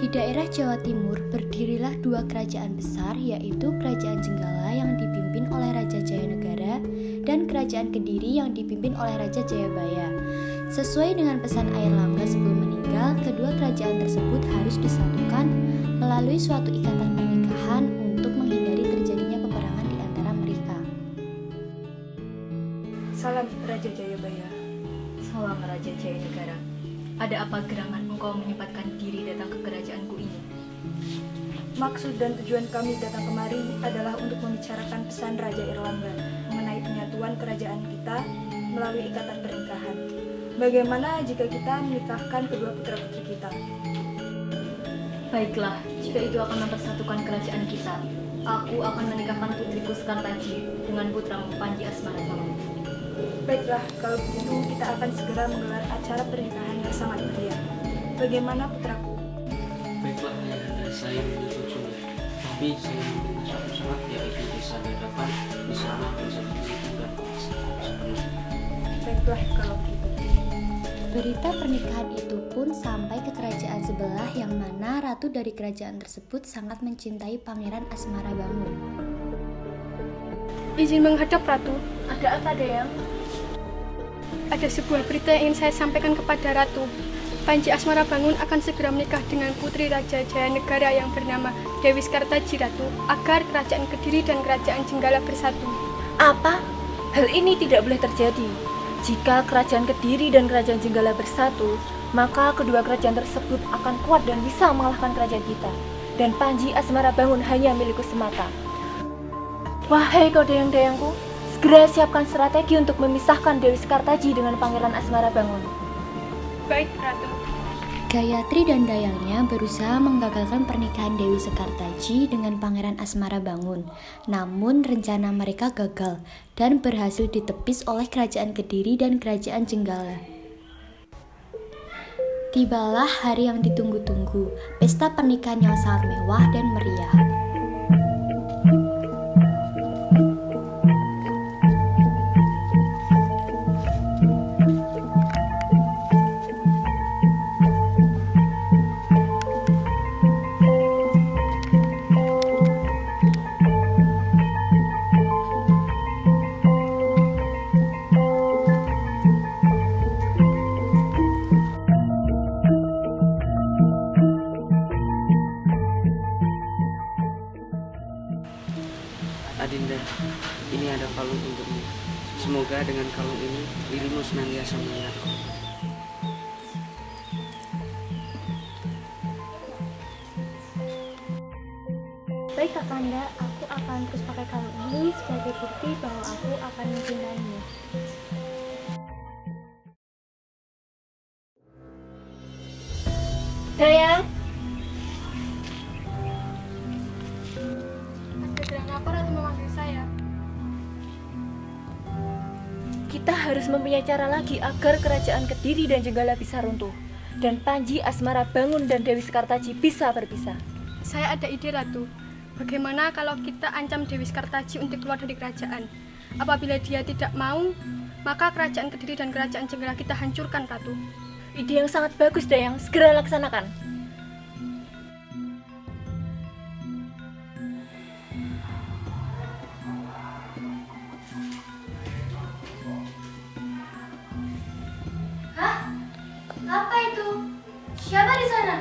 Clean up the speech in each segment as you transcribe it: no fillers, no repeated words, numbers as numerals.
Di daerah Jawa Timur berdirilah dua kerajaan besar, yaitu Kerajaan Jenggala yang dipimpin oleh Raja Jayanegara dan Kerajaan Kediri yang dipimpin oleh Raja Jayabaya. Sesuai dengan pesan Airlangga sebelum meninggal, kedua kerajaan tersebut harus disatukan melalui suatu ikatan pernikahan untuk menghindari terjadinya peperangan di antara mereka. Salam Raja Jayabaya. Salam Raja Jayanegara. Ada apa gerangan engkau menyempatkan diri datang ke kerajaanku ini? Maksud dan tujuan kami datang kemari adalah untuk membicarakan pesan Raja Airlangga mengenai penyatuan kerajaan kita melalui ikatan pernikahan. Bagaimana jika kita menikahkan kedua putra-putri kita? Baiklah, jika itu akan mempersatukan kerajaan kita, aku akan menikahkan putriku Sekartaji dengan putramu Panji Asmarabangun. Baiklah, kalau begitu kita akan segera menggelar acara pernikahan yang sangat meriah. Bagaimana putraku? Baiklah, ayahanda, saya menyetujui. Tapi saya meminta satu syarat, yaitu bisa dihadapan di sana bisa dan sepenuhnya. Baiklah, kalau begitu. Berita pernikahan itu pun sampai ke kerajaan sebelah yang mana ratu dari kerajaan tersebut sangat mencintai Pangeran Asmarabangun. Izin menghadap Ratu. Ada apa, Dayang? Ada sebuah berita yang ingin saya sampaikan kepada Ratu. Panji Asmarabangun akan segera menikah dengan putri Raja Jayanegara yang bernama Dewi Sekartaji, Ratu, agar kerajaan Kediri dan kerajaan Jenggala bersatu. Apa? Hal ini tidak boleh terjadi. Jika kerajaan Kediri dan kerajaan Jenggala bersatu, maka kedua kerajaan tersebut akan kuat dan bisa mengalahkan kerajaan kita. Dan Panji Asmarabangun hanya milikku semata. Wahai kau dayang-dayangku, segera siapkan strategi untuk memisahkan Dewi Sekartaji dengan Pangeran Asmarabangun. Baik, Ratu. Gayatri dan dayangnya berusaha menggagalkan pernikahan Dewi Sekartaji dengan Pangeran Asmarabangun. Namun rencana mereka gagal dan berhasil ditepis oleh kerajaan Kediri dan kerajaan Jenggala. Tibalah hari yang ditunggu-tunggu, pesta pernikahan yang sangat mewah dan meriah. Adinda, ini ada kalung untukmu. Semoga dengan kalung ini dirimu senantiasa mengingatku. Baik Kakanda, aku akan terus pakai kalung ini sebagai bukti bahwa aku akan mencintaimu. Dayang, Ada gerangan apa Ratu memanggil saya? kita harus mempunyai cara lagi agar kerajaan Kediri dan Jenggala bisa runtuh. Dan Panji Asmarabangun dan Dewi Sekartaji bisa berpisah. Saya ada ide, Ratu. Bagaimana kalau kita ancam Dewi Sekartaji untuk keluar dari kerajaan? Apabila dia tidak mau, maka kerajaan Kediri dan kerajaan Jenggala kita hancurkan, Ratu. Ide yang sangat bagus, Dayang. Segera laksanakan. Apa itu? Siapa di sana?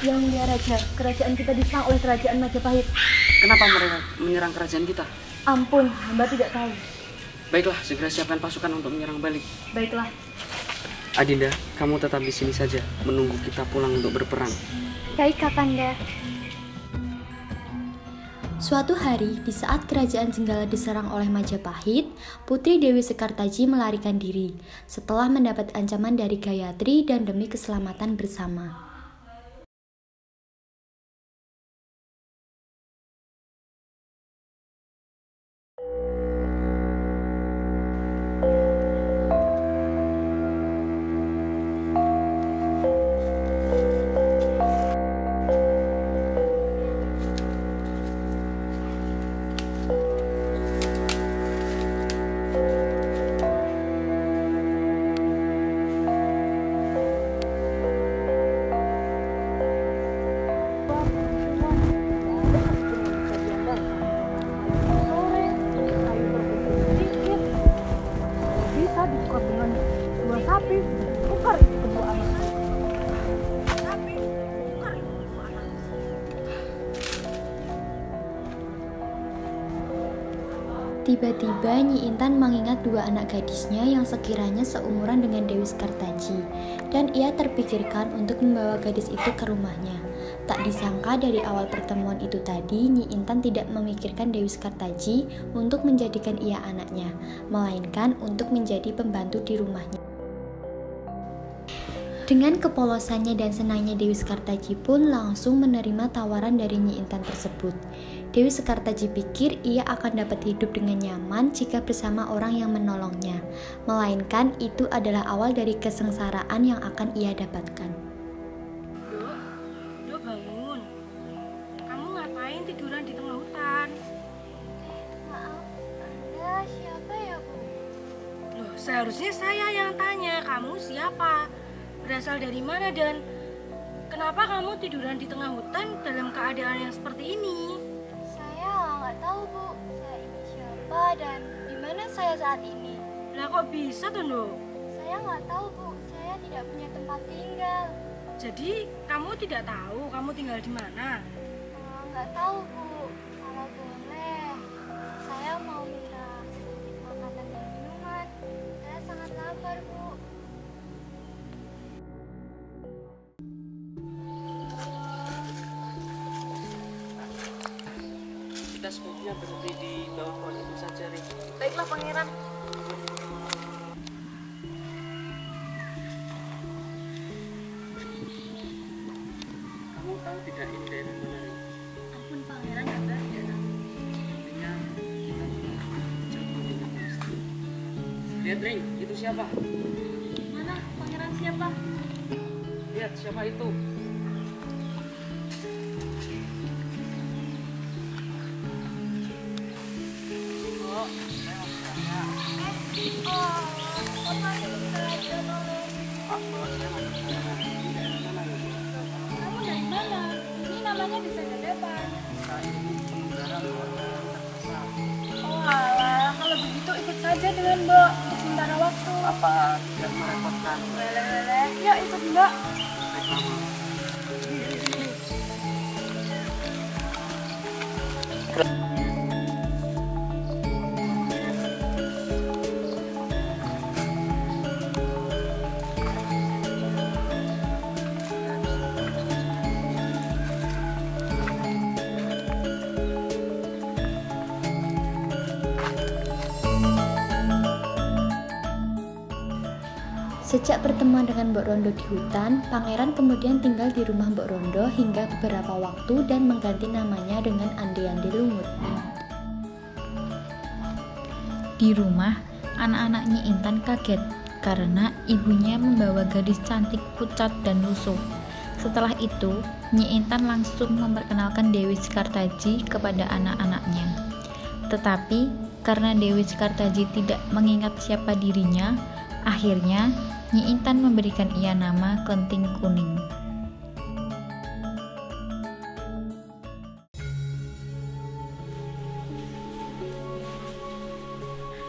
Yang mulia Raja, kerajaan kita diserang oleh kerajaan Majapahit. Kenapa mereka menyerang kerajaan kita? Ampun, hamba tidak tahu. Baiklah, segera siapkan pasukan untuk menyerang balik. Baiklah. Adinda, kamu tetap di sini saja, menunggu kita pulang untuk berperang. Baik Kakanda. Suatu hari, di saat kerajaan Jenggala diserang oleh Majapahit, Putri Dewi Sekartaji melarikan diri setelah mendapat ancaman dari Gayatri dan demi keselamatan bersama. Tiba-tiba Nyi Intan mengingat dua anak gadisnya yang sekiranya seumuran dengan Dewi Sekartaji, dan ia terpikirkan untuk membawa gadis itu ke rumahnya. Tak disangka dari awal pertemuan itu tadi, Nyi Intan tidak memikirkan Dewi Sekartaji untuk menjadikan ia anaknya, melainkan untuk menjadi pembantu di rumahnya. Dengan kepolosannya dan senangnya, Dewi Sekartaji pun langsung menerima tawaran dari Nyi Intan tersebut. Dewi Sekartaji pikir ia akan dapat hidup dengan nyaman jika bersama orang yang menolongnya, melainkan itu adalah awal dari kesengsaraan yang akan ia dapatkan. Dok bangun. Kamu ngapain tiduran di tengah hutan? Maaf, Anda siapa ya, Bu? Loh, seharusnya saya yang tanya, kamu siapa? Berasal dari mana dan kenapa kamu tiduran di tengah hutan dalam keadaan yang seperti ini? Saya nggak tahu, Bu. Saya ini siapa dan di mana saya saat ini? Lah kok bisa tuh, Dok? Saya nggak tahu, Bu. Saya tidak punya tempat tinggal. Jadi kamu tidak tahu kamu tinggal di mana? Nggak tahu, Bu. Kalau boleh, saya mau minta sedikit makanan dan minuman. Saya sangat lapar, Bu. Kita sebaiknya berhenti di bawah pohon itu saja, Rik. Baiklah, Pangeran. Kamu tahu tidak ini daerah mana, Rik? Ampun Pangeran, nggak ada. Artinya kita jauh dengan pasti. Lihat, Ring, itu siapa? Mana Pangeran siapa? Lihat siapa itu? Kamu dari mana? Ini namanya Desa Dadapan. Oh alah, kalau begitu ikut saja dengan Mbak untuk sementara waktu. Apa tidak merepotkan? Leleh, ya ikut Mbak. Sejak pertemuan dengan Mbok Rondo di hutan, Pangeran kemudian tinggal di rumah Mbok Rondo hingga beberapa waktu dan mengganti namanya dengan Ande-Ande Lumut. Di rumah, anak-anak Nyi Intan kaget karena ibunya membawa gadis cantik, pucat, dan lusuh. Setelah itu, Nyi Intan langsung memperkenalkan Dewi Sekartaji kepada anak-anaknya. Tetapi, karena Dewi Sekartaji tidak mengingat siapa dirinya, akhirnya Nyi Intan memberikan ia nama Klenting Kuning.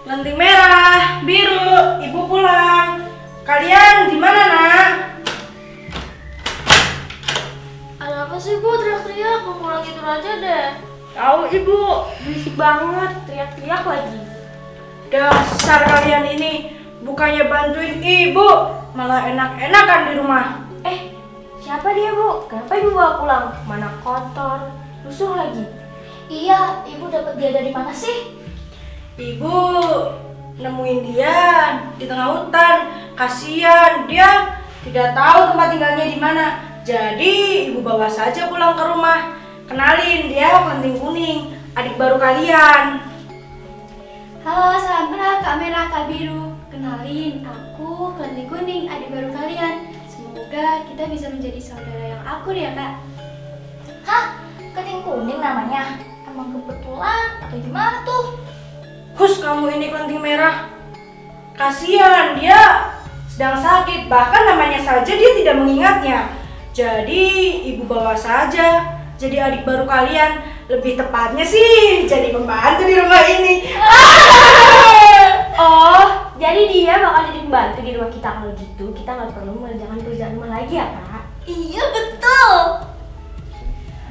Klenting merah, biru, ibu pulang. Kalian di mana, Nak? Ada apa sih Bu teriak-teriak? Mau pulang gitu aja deh. Tahu Ibu, berisik banget, teriak-teriak lagi. Dasar kalian ini, bukannya bantuin Ibu, malah enak-enakan di rumah. Siapa dia Bu? Kenapa Ibu bawa pulang? Mana kotor, lusuh lagi. Iya, Ibu dapat dia dari mana sih? Ibu nemuin dia di tengah hutan. Kasihan, dia tidak tahu tempat tinggalnya di mana. Jadi Ibu bawa saja pulang ke rumah. Kenalin, dia Klenting Kuning, adik baru kalian. Halo, salam kenal Kak Merah, Kak Biru. Kenalin, aku Klenting Kuning, adik baru kalian. Semoga kita bisa menjadi saudara yang akur ya, Kak. Hah? Klenting Kuning namanya? Emang kebetulan atau gimana tuh? Hus, kamu ini Klenting Merah. Kasihan, dia sedang sakit. Bahkan namanya saja dia tidak mengingatnya. Jadi Ibu bawa saja jadi adik baru kalian. Lebih tepatnya sih jadi pembantu di rumah ini. Oh, jadi dia bakal jadi pembantu di rumah kita. Kalau gitu, kita nggak perlu mengerjakan pekerjaan rumah lagi ya, Kak? Iya, betul.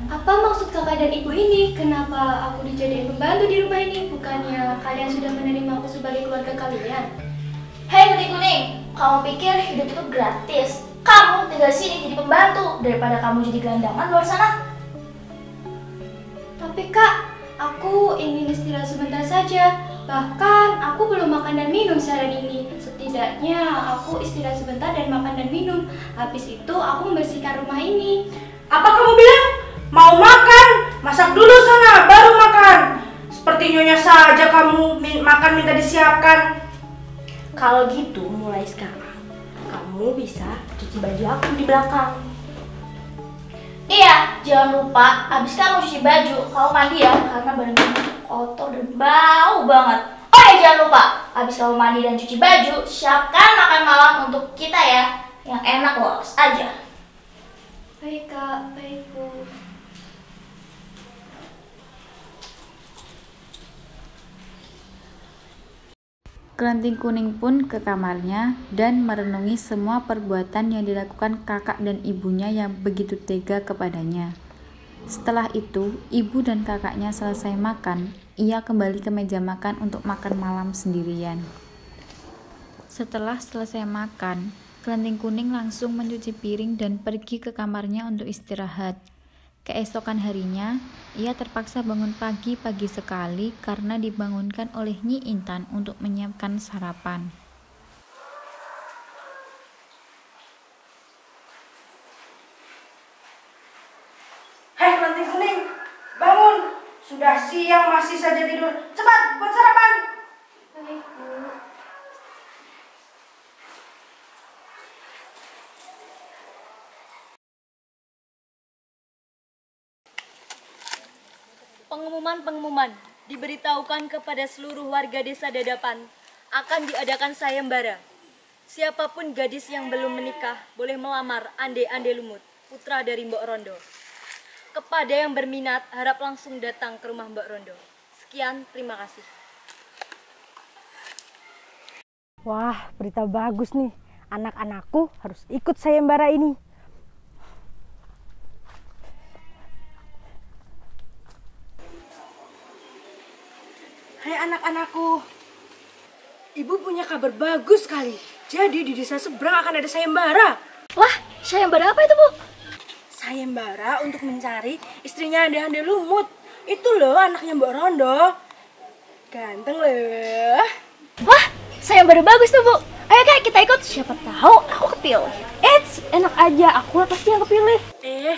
Apa maksud kakak dan ibu ini? Kenapa aku dijadiin pembantu di rumah ini? Bukannya kalian sudah menerima aku sebagai keluarga kalian? Hei Putih Kuning, kamu pikir hidup itu gratis? Kamu tinggal sini jadi pembantu daripada kamu jadi gelandangan luar sana. Tapi kak, aku ingin istirahat sebentar saja. Bahkan aku belum makan dan minum seharian ini. Setidaknya aku istirahat sebentar dan makan dan minum. Habis itu aku membersihkan rumah ini. Apa kamu bilang? Mau makan? Masak dulu sana, baru makan. Seperti nyonya saja kamu makan minta disiapkan. Kalau gitu mulai sekarang kamu bisa cuci baju aku di belakang. Iya, jangan lupa abis kamu cuci baju, kamu mandi ya karena badan kamu kotor dan bau banget. Oh ya jangan lupa abis kamu mandi dan cuci baju, siapkan makan malam untuk kita ya, yang enak lolos aja. Baik kak, baik bu. Kelenting Kuning pun ke kamarnya dan merenungi semua perbuatan yang dilakukan kakak dan ibunya yang begitu tega kepadanya. Setelah itu, ibu dan kakaknya selesai makan, ia kembali ke meja makan untuk makan malam sendirian. Setelah selesai makan, Kelenting Kuning langsung mencuci piring dan pergi ke kamarnya untuk istirahat. Keesokan harinya, ia terpaksa bangun pagi-pagi sekali karena dibangunkan oleh Nyi Intan untuk menyiapkan sarapan. Hei Kelenting Kuning, bangun. Sudah siang masih saja tidur. Cepat buat sarapan. Baik bu. Pengumuman diberitahukan kepada seluruh warga desa Dadapan akan diadakan sayembara. Siapapun gadis yang belum menikah boleh melamar Ande Lumut, putra dari Mbok Rondo. Kepada yang berminat harap langsung datang ke rumah Mbok Rondo. Sekian, terima kasih. Wah, berita bagus nih. Anak-anakku harus ikut sayembara ini. Hai anak-anakku, ibu punya kabar bagus sekali. Jadi di desa seberang akan ada sayembara. Wah, sayembara apa itu bu? Sayembara untuk mencari istrinya Ande Lumut. Itu loh anaknya Mbok Rondo. Ganteng loh. Wah, sayembara bagus tuh bu. Ayo kak kita ikut, siapa tahu aku kepilih. Enak aja, aku pasti yang kepilih.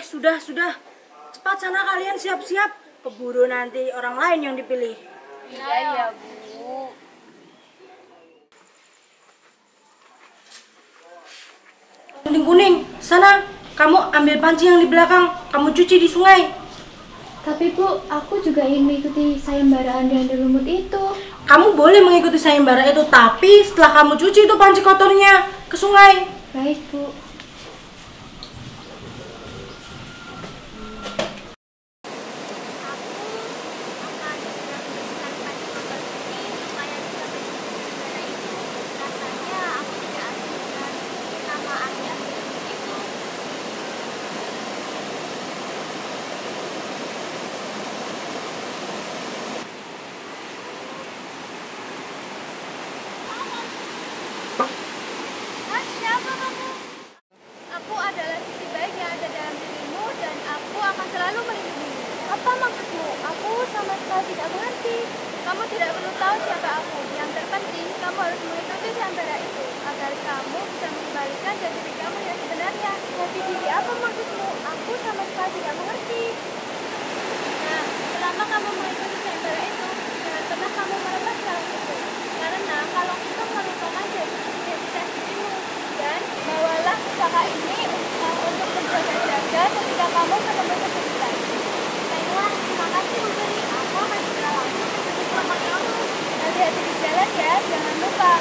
Sudah. Cepat sana kalian siap-siap. Keburu nanti orang lain yang dipilih. Iya bu. Kelenting Kuning, sana kamu ambil panci yang di belakang, kamu cuci di sungai. Tapi bu, aku juga ingin mengikuti sayembara Ande Lumut itu. Kamu boleh mengikuti sayembara itu, tapi setelah kamu cuci itu panci kotornya ke sungai. Baik bu. Siapa kamu? Aku adalah sisi baik yang ada dalam dirimu dan aku akan selalu melindungimu. Apa maksudmu? Aku sama sekali tidak mengerti. Kamu tidak perlu tahu siapa aku. Yang terpenting, kamu harus mengikuti sayembara itu agar kamu bisa mengembalikan jati diri kamu yang sebenarnya. Jati diri apa maksudmu? Aku sama sekali tidak mengerti. Nah, selama kamu mengikuti sayembara itu, jangan pernah kamu merubah sekarang itu. Karena kalau itu merupakan identitas dirimu. Dan bawalah pusaka ini untuk menjaga-jaga ketika kamu ketemu kesulitan. Baiklah, terima kasih Bu Peri. Aku akan segera langsung menuju kamar kamu. Hati-hati di jalan ya, jangan lupa.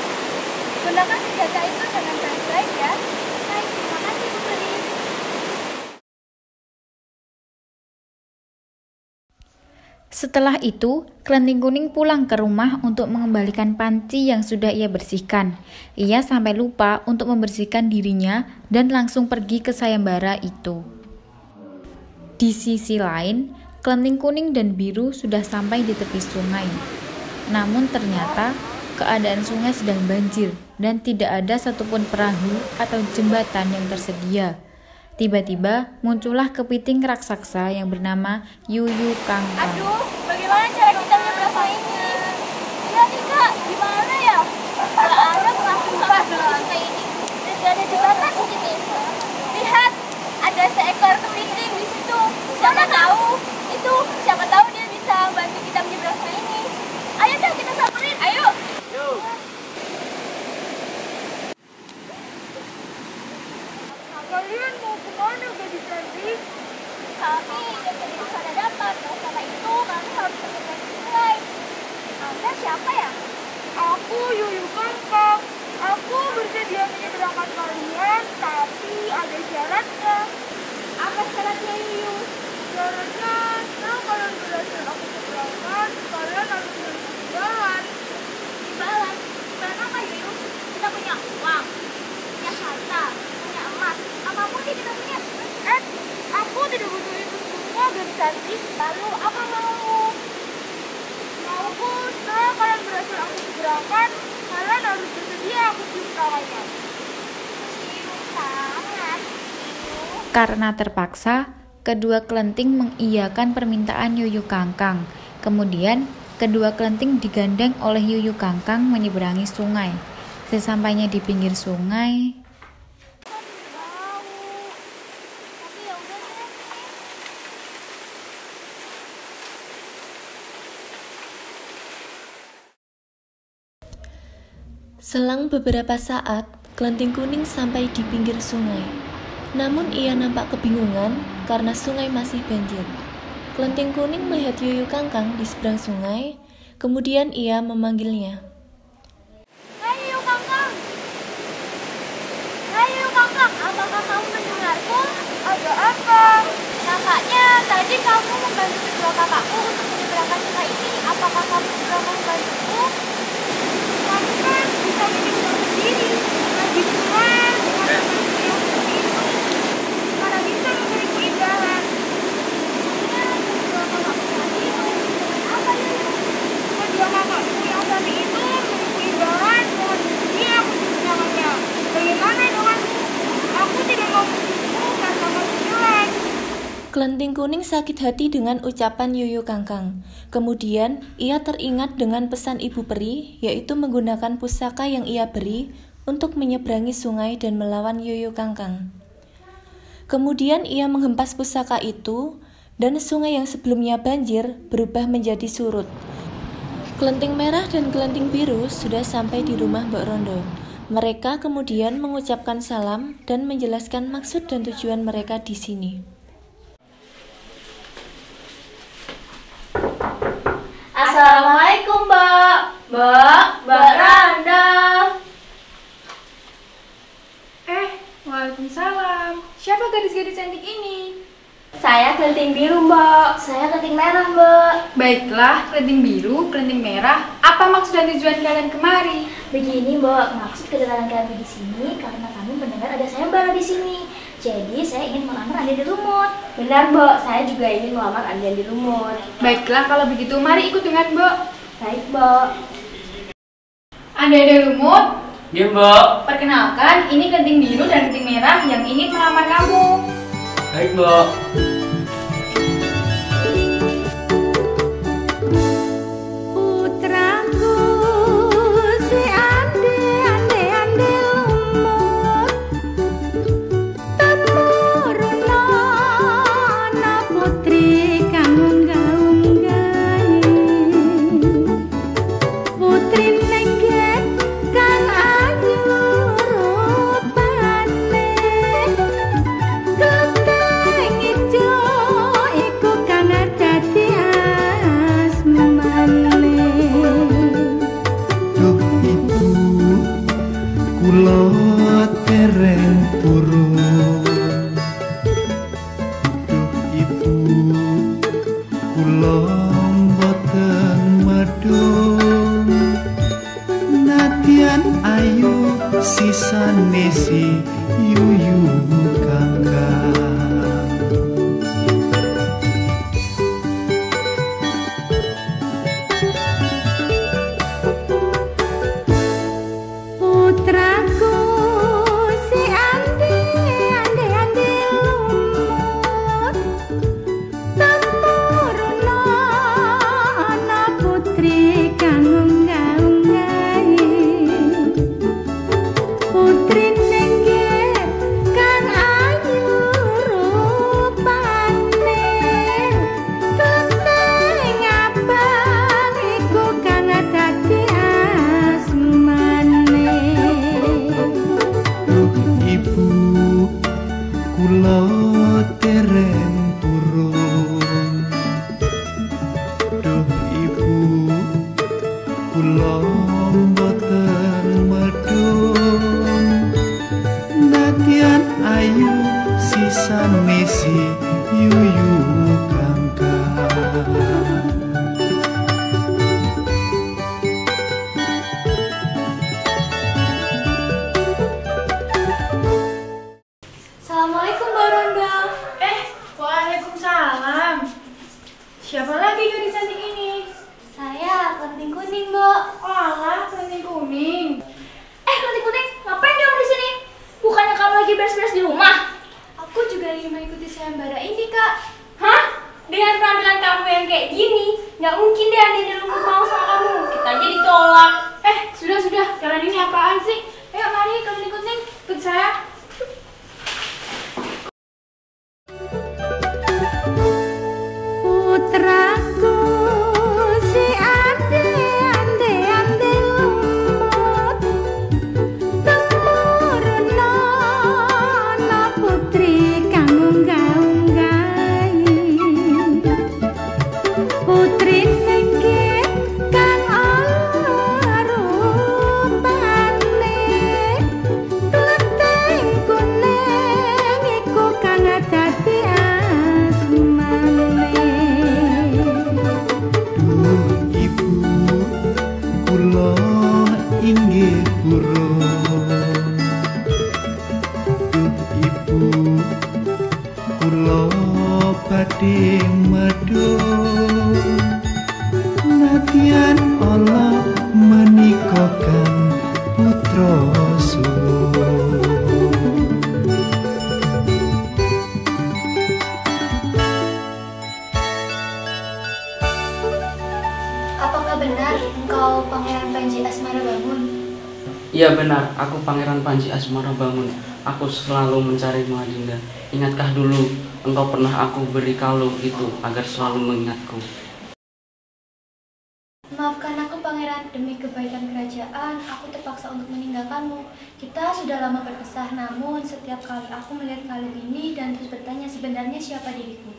Gunakan senjata itu dengan baik-baik ya. Baik, terima kasih Bu Peri. Setelah itu, Kelenting Kuning pulang ke rumah untuk mengembalikan panci yang sudah ia bersihkan. Ia sampai lupa untuk membersihkan dirinya dan langsung pergi ke sayembara itu. Di sisi lain, Kelenting kuning dan biru sudah sampai di tepi sungai. Namun ternyata keadaan sungai sedang banjir dan tidak ada satupun perahu atau jembatan yang tersedia. Tiba-tiba muncullah kepiting raksasa yang bernama Yuyu Kangkang. Aduh, bagaimana cara kita menyeberang sungai ini? Ya nih kak, gimana ya? Gak ada penghasil sampah di sungai ini dan gak ada jembatan di sini. Lihat, ada seekor kepiting di situ. Siapa tahu dia bisa bantu kita menyeberang sungai ini. Ayo deh kita samperin, ayo. Kalian mau kemana gadis cantik? Kami dari desa Dadapan. Karena itu kami harus menyeberang sungai. Anda siapa ya? Aku Yuyu Kangkang. Aku bersedia menyeberangkan kalian, tapi ada syaratnya. Apa syaratnya Yuyu? Syaratnya, setelah kalian berhasil aku seberangkan, kalian harus beri imbalan. Imbalan? Imbalan apa Yuyu? Kita punya uang, punya harta, punya emas, apapun yang kita punya. Aku tidak butuh itu semua, gadis cantik. Lalu apa maumu? Mauku, setelah kalian berhasil aku seberangkan, kalian harus bersedia aku cium tangannya. Cium tangan? Karena terpaksa, kedua kelenting mengiyakan permintaan Yuyu Kangkang. Kemudian, kedua kelenting digandeng oleh Yuyu Kangkang menyeberangi sungai. Sesampainya di pinggir sungai, selang beberapa saat, kelenting kuning sampai di pinggir sungai. Namun ia nampak kebingungan karena sungai masih banjir. Kelenting kuning melihat Yuyu Kangkang di seberang sungai, kemudian ia memanggilnya. Hai Yuyu Kangkang! Hai Yuyu Kangkang, apakah kamu mendengarku? Ada apa? Nampaknya tadi kamu membantu kedua kakakku untuk menyeberangkan sungai ini. Apakah kamu juga mau membantuku? Kamu kan bisa menyeberang sendiri. Lagi pula, dengan manusia seperti itu, mana bisa memberiku imbalan. Kedua kakakku tadi mau menyeberang apa Yuyu? Kedua kakakku yang tadi itu memberiku imbalan, mohon bersedia aku cium tangannya. Bagaimana denganmu? Aku tidak mau mencintamu karena kamu jelek. Kelenting kuning sakit hati dengan ucapan Yuyu Kangkang. Kemudian, ia teringat dengan pesan Ibu Peri, yaitu menggunakan pusaka yang ia beri untuk menyeberangi sungai dan melawan Yuyu Kangkang. Kemudian ia menghempas pusaka itu, dan sungai yang sebelumnya banjir berubah menjadi surut. Kelenting merah dan kelenting biru sudah sampai di rumah Mbok Rondo. Mereka kemudian mengucapkan salam dan menjelaskan maksud dan tujuan mereka di sini. Assalamualaikum Mbak. Mbak Randa. Waalaikumsalam. Siapa gadis-gadis cantik ini? Saya kelenting biru Mbak. Saya kelenting merah Mbak. Baiklah, kelenting biru, kelenting merah. Apa maksud dan tujuan kalian kemari? Begini Mbak, maksud kedatangan kami di sini karena kami mendengar ada sayembara di sini. Jadi saya ingin melamar Anda di Lumut. Benar Mbak, saya juga ingin melamar Anda di Lumut. Baiklah, kalau begitu mari ikut dengan Mbak. Baik Mbak. Anda Lumut, Ya Mbak. perkenalkan ini kelenting biru dan kelenting merah yang ingin melamar kamu. Baik Mbak. Sanesi Yuyu Kangkang Dengan penampilan kamu yang kayak gini, nggak mungkin deh Andi Lumut mau sama kamu. Kita aja ditolak. Sudah, kalian ini apaan sih? Ayo mari, kamu ikut saya. Putraku si ande lumut temurna na putri kang unggah-unggahi putri nenggih kang ala rupane pleteng kuning iku kang dadi asmane. Ibu kula inggih purun, ibu kula badhe medhun nadyan Allah menika kang putra suwun. Apakah benar engkau Pangeran Panji Asmara Bangun? Iya benar, aku Pangeran Panji Asmara Bangun. Aku selalu mencarimu Adinda. Ingatkah dulu engkau pernah aku beri kalung itu agar selalu mengingatku? Maafkan aku Pangeran, demi kebaikan kerajaan aku terpaksa untuk meninggalkanmu. Kita sudah lama berpisah, namun setiap kali aku melihat kalung ini dan terus bertanya sebenarnya siapa diriku.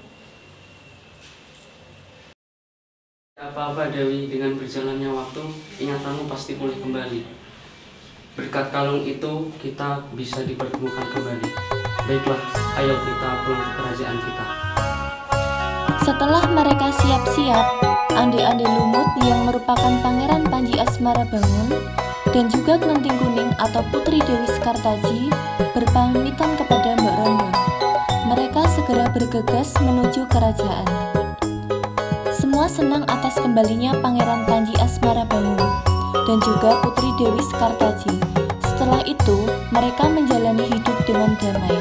Apa-apa Dewi, dengan berjalannya waktu, ingatanmu pasti pulih kembali. Berkat kalung itu, kita bisa dipertemukan kembali. Baiklah, ayo kita pulang ke kerajaan kita. Setelah mereka siap-siap, Ande-Ande Lumut yang merupakan Pangeran Panji Asmara Bangun dan juga Kelenting Kuning atau Putri Dewi Sekartaji berpamitan kepada Mbak Rondo. Mereka segera bergegas menuju kerajaan. Semua senang atas kembalinya Pangeran Panji Asmara Bangun dan juga Putri Dewi Sekartaji. Setelah itu, mereka menjalani hidup dengan damai.